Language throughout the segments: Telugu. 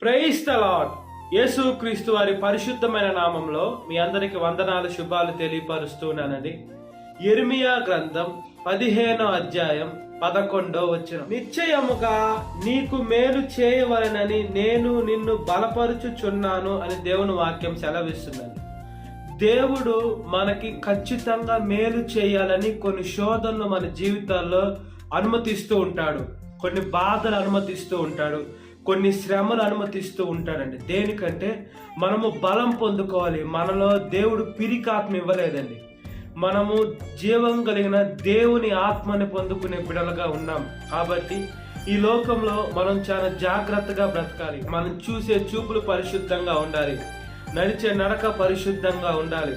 Praise the lord. యేసుక్రీస్తు వారి పరిశుద్ధమైన నామంలో మీ అందరికి వందనాలు, శుభాలు తెలియపరుస్తున్నానండి. యిర్మీయా గ్రంథం 15వ అధ్యాయం 11వ వచనం. నిశ్చయముగా నీకు మేలు చేయవలనని నేను నిన్ను బలపరుచుచున్నాను అని దేవుని వాక్యం సెలవిస్తుందండి. దేవుడు మనకి ఖచ్చితంగా మేలు చేయాలని కొన్ని శోధనలు మన జీవితాల్లో అనుమతిస్తూ ఉంటాడు, కొన్ని బాధలు అనుమతిస్తూ ఉంటాడు, కొన్ని శ్రమలు అనుమతిస్తూ ఉంటాడండి. దేనికంటే మనము బలం పొందుకోవాలి. మనలో దేవుడు పిరికాత్మ ఇవ్వలేదండి. మనము జీవం కలిగిన దేవుని ఆత్మని పొందుకునే బిడలుగా ఉన్నాం. కాబట్టి ఈ లోకంలో మనం చాలా జాగ్రత్తగా బ్రతకాలి. మనం చూసే చూపులు పరిశుద్ధంగా ఉండాలి, నడిచే నడక పరిశుద్ధంగా ఉండాలి,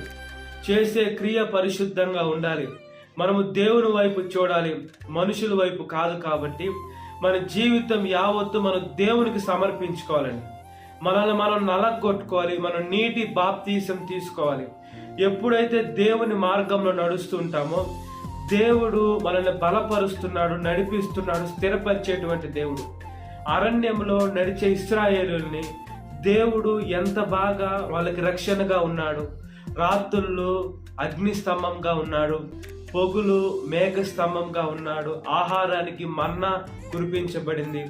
చేసే క్రియ పరిశుద్ధంగా ఉండాలి. మనము దేవుని వైపు చూడాలి, మనుషుల వైపు కాదు. కాబట్టి మన జీవితం యావత్తు మనం దేవునికి సమర్పించుకోవాలండి. మనల్ని మనం నలగొట్టుకోవాలి, మనం నీటి బాప్తీసం తీసుకోవాలి. ఎప్పుడైతే దేవుని మార్గంలో నడుస్తుంటామో దేవుడు మనల్ని బలపరుస్తున్నాడు, నడిపిస్తున్నాడు, స్థిరపరిచేటువంటి దేవుడు. అరణ్యంలో నడిచే ఇశ్రాయేలుల్ని దేవుడు ఎంత బాగా వాళ్ళకి రక్షణగా ఉన్నాడు. రాత్రుల్లో అగ్నిస్తంభంగా ఉన్నాడు, పొగులు మేఘస్తంభంగా ఉన్నాడు, ఆహారానికి మన్నా కురిపించబడింది,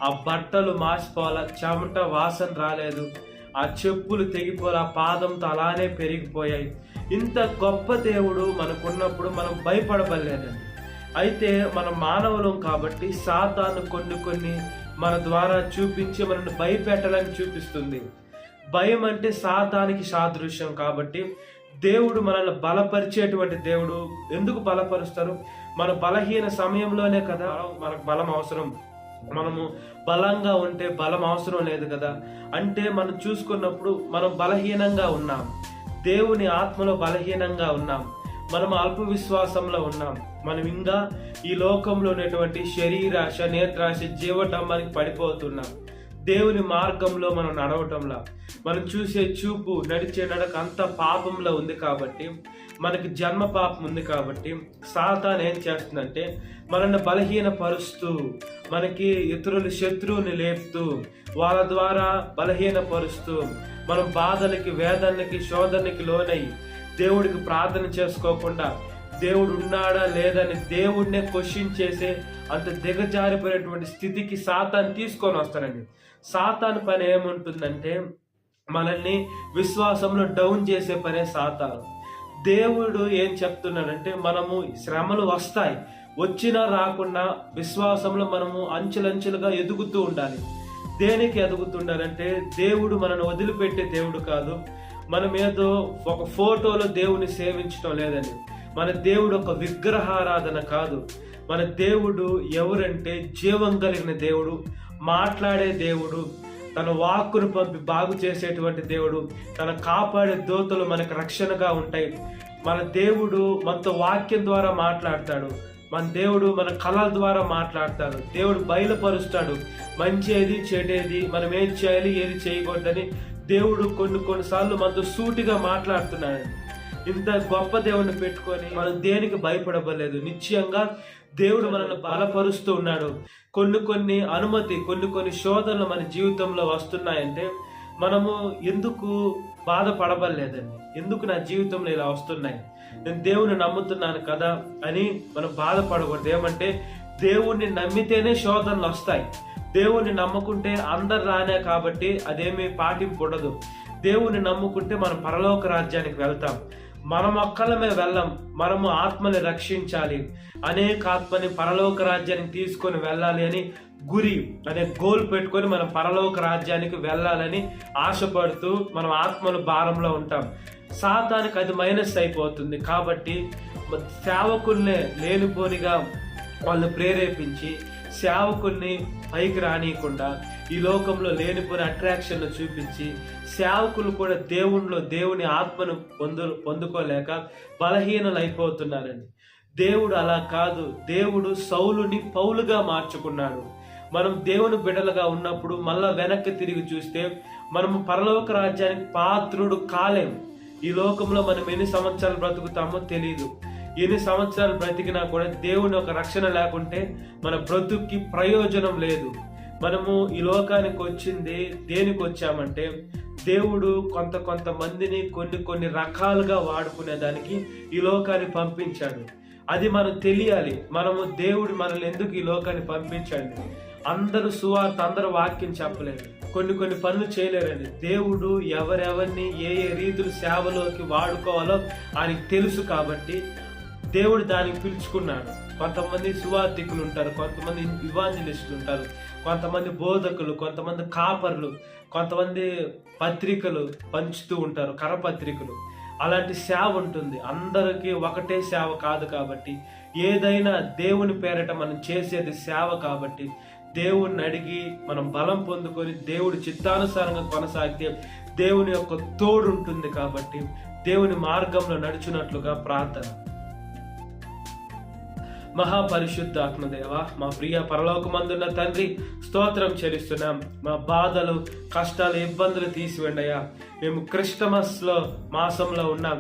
ఆ బట్టలు మాసిపోవాల, చెమట వాసన రాలేదు, ఆ చెప్పులు తెగిపోల, ఆ పాదంతో అలానే పెరిగిపోయాయి. ఇంత గొప్ప దేవుడు మనకున్నప్పుడు మనం భయపడబడలేదండి. అయితే మన మానవులం కాబట్టి సాతాను కొన్ని మన ద్వారా చూపించి మనల్ని భయపెట్టాలని చూపిస్తుంది. భయం అంటే సాతానికి సాదృశ్యం. కాబట్టి దేవుడు మనల్ని బలపరిచేటువంటి దేవుడు. ఎందుకు బలపరుస్తారు? మన బలహీన సమయంలోనే కదా మనకు బలం అవసరం. మనము బలంగా ఉంటే బలం అవసరం లేదు కదా. అంటే మనం చూసుకున్నప్పుడు మనం బలహీనంగా ఉన్నాం, దేవుని ఆత్మలో బలహీనంగా ఉన్నాం, మనం అల్ప విశ్వాసంలో ఉన్నాం. మనం ఇంకా ఈ లోకంలో ఉన్నటువంటి శరీరాశ, నేత్రాశ, జీవటంబానికి పడిపోతున్నాం. దేవుని మార్గంలో మనం నడవటంలా, మనం చూసే చూపు, నడిచే నడక అంత పాపంలో ఉంది. కాబట్టి మనకి జన్మ పాపం ఉంది. కాబట్టి సాతాను ఏం చేస్తుందంటే మనల్ని బలహీనపరుస్తూ, మనకి ఇతరుల శత్రువుని లేపుతూ, వాళ్ళ ద్వారా బలహీనపరుస్తూ, మనం బాధలకి, వేదనకి, శోధనకి లోనయ్యి దేవుడికి ప్రార్థన చేసుకోకుండా దేవుడు ఉన్నాడా లేదని దేవుడినే క్వశ్చన్ చేసే అంత దిగజారిపోయినటువంటి స్థితికి సాతాను తీసుకొని వస్తానండి. సాతాను పని ఏముంటుందంటే మనల్ని విశ్వాసంలో డౌన్ చేసే పనే సాతాను. దేవుడు ఏం చెప్తున్నాడంటే మనము శ్రమలు వస్తాయి, వచ్చినా రాకుండా విశ్వాసంలో మనము అంచెలంచెలుగా ఎదుగుతూ ఉండాలి. దేనికి ఎదుగుతుండాలంటే దేవుడు మనల్ని వదిలిపెట్టే దేవుడు కాదు. మనం ఏదో ఒక ఫోటోలో దేవుని సేవించడం లేదండి. మన దేవుడు ఒక విగ్రహారాధన కాదు. మన దేవుడు ఎవరంటే జీవం కలిగిన దేవుడు, మాట్లాడే దేవుడు, తన వాక్కును పంపి బాగు చేసేటువంటి దేవుడు, తన కాపాడే దూతలు మనకు రక్షణగా ఉంటాయి. మన దేవుడు మనతో వాక్యం ద్వారా మాట్లాడతాడు, మన దేవుడు మన కళల ద్వారా మాట్లాడతాడు. దేవుడు బయలుపరుస్తాడు మంచి ఏది, చెడేది, మనం ఏం చేయాలి, ఏది చేయకూడదని. దేవుడు కొన్నిసార్లు మనతో సూటిగా మాట్లాడుతున్నాడు. ఇంత గొప్ప దేవుడిని పెట్టుకొని మనం దేనికి భయపడబలేదు. నిశ్చయంగా దేవుడు మనల్ని బలపరుస్తూ ఉన్నాడు. కొన్ని అనుమతి, కొన్ని శోధనలు మన జీవితంలో వస్తున్నాయంటే మనము ఎందుకు బాధపడబడలేదండి. ఎందుకు నా జీవితంలో ఇలా వస్తున్నాయి, నేను దేవుని నమ్ముతున్నాను కదా అని మనం బాధపడకూడదు. ఏమంటే దేవుణ్ణి నమ్మితేనే శోధనలు వస్తాయి. దేవుణ్ణి నమ్ముకుంటే అందరు రానే కాబట్టి అదేమీ పాటింపడదు. దేవుణ్ణి నమ్ముకుంటే మనం పరలోక రాజ్యానికి వెళ్తాం. మనం ఒక్కలమే వెళ్ళం, మనము ఆత్మని రక్షించాలి, అనేక ఆత్మని పరలోక రాజ్యానికి తీసుకొని వెళ్ళాలి అని గురి అనే గోల్ పెట్టుకొని మనం పరలోక రాజ్యానికి వెళ్ళాలని ఆశపడుతూ మనం ఆత్మల భారంలో ఉంటాం. సాతానికి అది మైనస్ అయిపోతుంది. కాబట్టి సేవకుల్నే లేనిపోనిగా వాళ్ళు ప్రేరేపించి సేవకుల్ని పైకి రానియకుండా ఈ లోకంలో లేనిపోయిన అట్రాక్షన్ చూపించి సేవకులు కూడా దేవుని ఆత్మను పొందుకోలేక బలహీనలు అయిపోతున్నారండి. దేవుడు అలా కాదు. దేవుడు సౌలుని పౌలుగా మార్చుకున్నాడు. మనం దేవుని బిడ్డలుగా ఉన్నప్పుడు మళ్ళా వెనక్కి తిరిగి చూస్తే మనము పరలోక రాజ్యానికి పాత్రుడు కాలేం. ఈ లోకంలో మనం ఎన్ని సంవత్సరాలు బ్రతుకుతామో తెలియదు. ఎన్ని సంవత్సరాలు బ్రతికినా కూడా దేవుని ఒక రక్షణ లేకుంటే మన బ్రతుక్కి ప్రయోజనం లేదు. మనము ఈ లోకానికి వచ్చింది దేనికి వచ్చామంటే, దేవుడు కొంతమందిని కొన్ని రకాలుగా వాడుకునే దానికి ఈ లోకాన్ని పంపించాడు. అది మనం తెలియాలి. దేవుడు మనల్ని ఎందుకు ఈ లోకాన్ని పంపించండి. అందరూ సువార్త, అందరూ వాక్యం చెప్పలేరు, కొన్ని పనులు చేయలేరండి. దేవుడు ఎవరెవరిని ఏ రీతులు సేవలోకి వాడుకోవాలో ఆయనకి తెలుసు కాబట్టి దేవుడు దానికి పిలుచుకున్నాడు. కొంతమంది సువార్థికులు ఉంటారు, కొంతమంది ఇవాంజలిస్టులు ఉంటారు, కొంతమంది బోధకులు, కొంతమంది కాపర్లు, కొంతమంది పత్రికలు పంచుతూ ఉంటారు, కరపత్రికలు. అలాంటి సేవ ఉంటుంది. అందరికీ ఒకటే సేవ కాదు కాబట్టి, ఏదైనా దేవుని పేరట మనం చేసేది సేవ కాబట్టి, దేవుణ్ణి అడిగి మనం బలం పొందుకొని దేవుడి చిత్తానుసారంగా కొనసాగితే దేవుని యొక్క తోడు ఉంటుంది కాబట్టి దేవుని మార్గంలో నడుచున్నట్లుగా ప్రార్థన. మహాపరిశుద్ధాత్మ దేవ, మా ప్రియ పరలోకమందున్న తండ్రి, స్తోత్రం చెల్లిస్తున్నాం. మా బాధలు, కష్టాలు, ఇబ్బందులు తీసివేండయ్యా. మేము క్రిస్టమస్ మాసంలో ఉన్నాం.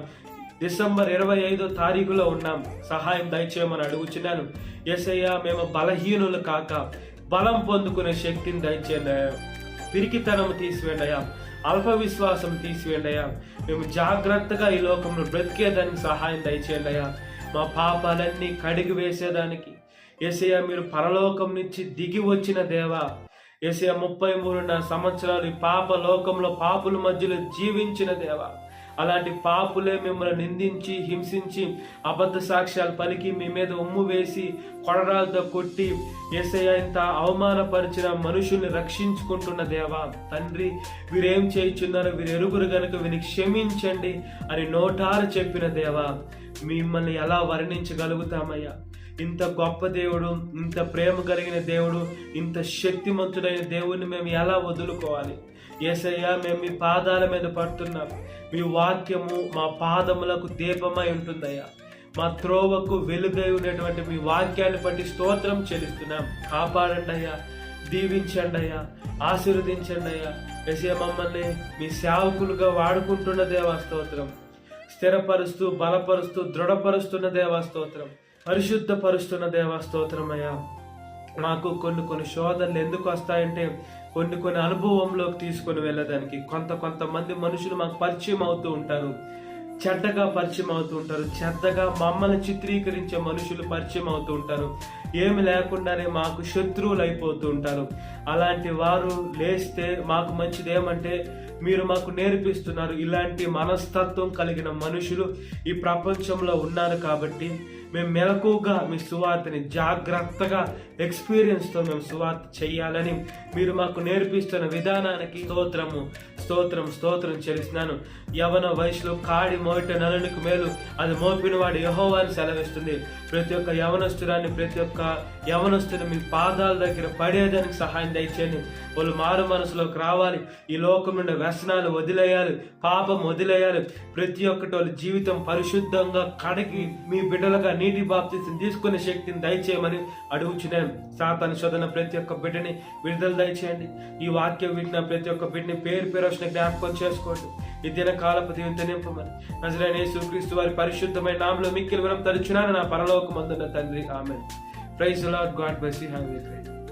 డిసెంబర్ 25వ తారీఖులో ఉన్నాం. సహాయం దయచేయమని అడుగుచున్నాను. యేసయ్యా, మేము బలహీనులు కాక బలం పొందుకునే శక్తిని దయచేయండియా. పిరికితనం తీసివేండయ్యా, అల్ప విశ్వాసం తీసివేండయ్యా. మేము జాగ్రత్తగా ఈ లోకంలో బ్రతికేదానికి సహాయం దయచేయండియా. మా పాపాలన్నీ కడిగి వేసేదానికి యేసయ్యా, మీరు పరలోకం నుంచి దిగి వచ్చిన దేవా. యేసయ్యా, 33 సంవత్సరాలు ఈ పాప లోకంలో పాపుల మధ్యలో జీవించిన దేవా. అలాంటి పాపులే మిమ్మల్ని నిందించి, హింసించి, అబద్ధ సాక్ష్యాలు పలికి, మీ మీద ఉమ్ము వేసి, కొడరాలతో కొట్టి, యేసయ్యా, ఇంత అవమానపరిచిన మనుషుల్ని రక్షించుకుంటున్న దేవా. తండ్రి, వీరేం చేయుచున్నారో వీరు ఎరుగురు గనుక వీరిని క్షమించండి అని నోటారు చెప్పిన దేవా. మిమ్మల్ని ఎలా వర్ణించగలుగుతామయ్యా? ఇంత గొప్ప దేవుడు, ఇంత ప్రేమ కలిగిన దేవుడు, ఇంత శక్తిమంతుడైన దేవుడిని మేము ఎలా వదులుకోవాలి? యేసయ్యా, మేము మీ పాదాల మీద పడుతున్నాం. మీ వాక్యము మా పాదములకు దీపమై ఉంటుందయ్యా. మా త్రోవకు వెలుగై ఉన్నటువంటి మీ వాక్యాన్ని బట్టి స్తోత్రం చెల్లిస్తున్నాం. కాపాడండి అయ్యా, దీవించండి అయ్యా, ఆశీర్వదించండి అయ్యా. యేసయ్యా, మమ్మల్ని మీ సేవకులుగా వాడుకుంటున్న దేవా స్తోత్రం. స్థిరపరుస్తూ, బలపరుస్తూ, దృఢపరుస్తున్న దేవా స్తోత్రం. పరిశుద్ధపరుస్తున్న దేవా స్తోత్రం అయ్యా. మాకు కొన్ని శోధనలు ఎందుకు వస్తాయంటే, కొన్ని అనుభవంలోకి తీసుకొని వెళ్ళడానికి కొంతమంది మనుషులు మాకు పరిచయం అవుతూ ఉంటారు, చెడ్డగా పరిచయం అవుతూ ఉంటారు. చెడ్డగా మమ్మల్ని చిత్రీకరించే మనుషులు పరిచయం అవుతూ ఉంటారు. ఏమి లేకుండానే మాకు శత్రువులు అయిపోతూ ఉంటారు. అలాంటి వారు లేస్తే మాకు మంచిది ఏమంటే, మీరు మాకు నేర్పిస్తున్నారు. ఇలాంటి మనస్తత్వం కలిగిన మనుషులు ఈ ప్రపంచంలో ఉన్నారు కాబట్టి మేము మెలకుగా మీ సువార్తని జాగ్రత్తగా ఎక్స్పీరియన్స్తో మేము సువార్త చెయ్యాలని మీరు మాకు నేర్పిస్తున్న విధానానికి స్తోత్రం చెల్లిస్తున్నాను. యవన వయసులో కాడి మోయట నలునికి మేలు, అది మోపిన వాడు యెహోవా అని సెలవిస్తుంది. ప్రతి ఒక్క యవనస్తుని మీ పాదాల దగ్గర పడేదానికి సహాయం దయచేయండి. వాళ్ళు మారు మనసులోకి రావాలి. ఈ లోకం నుండి వ్యసనాలు వదిలేయాలి, పాపం వదిలేయాలి. ప్రతి ఒక్కటి వాళ్ళ జీవితం పరిశుద్ధంగా కడిగి మీ బిడ్డలుగా నీటి బాప్తిసం తీసుకునే శక్తిని దయచేయమని అడుగుచున్నాను. సాతాను శోధన ప్రతి ఒక్క బిడ్డని విడుదల దయచేయండి. ఈ వాక్యం వింటున్న ప్రతి ఒక్క బిడ్డని పేరు జ్ఞాపకం చేసుకోండి. ఈ దిన కాలపు దీవెనతో నింపమని నజరేయుడైన యేసుక్రీస్తు వారి పరిశుద్ధమైన నామములో మిక్కిలి వినయం తలుచున్నాను నా పరలోకమందున్న తండ్రి. ఆమేన్. Praise the Lord. God bless you. Have a great day.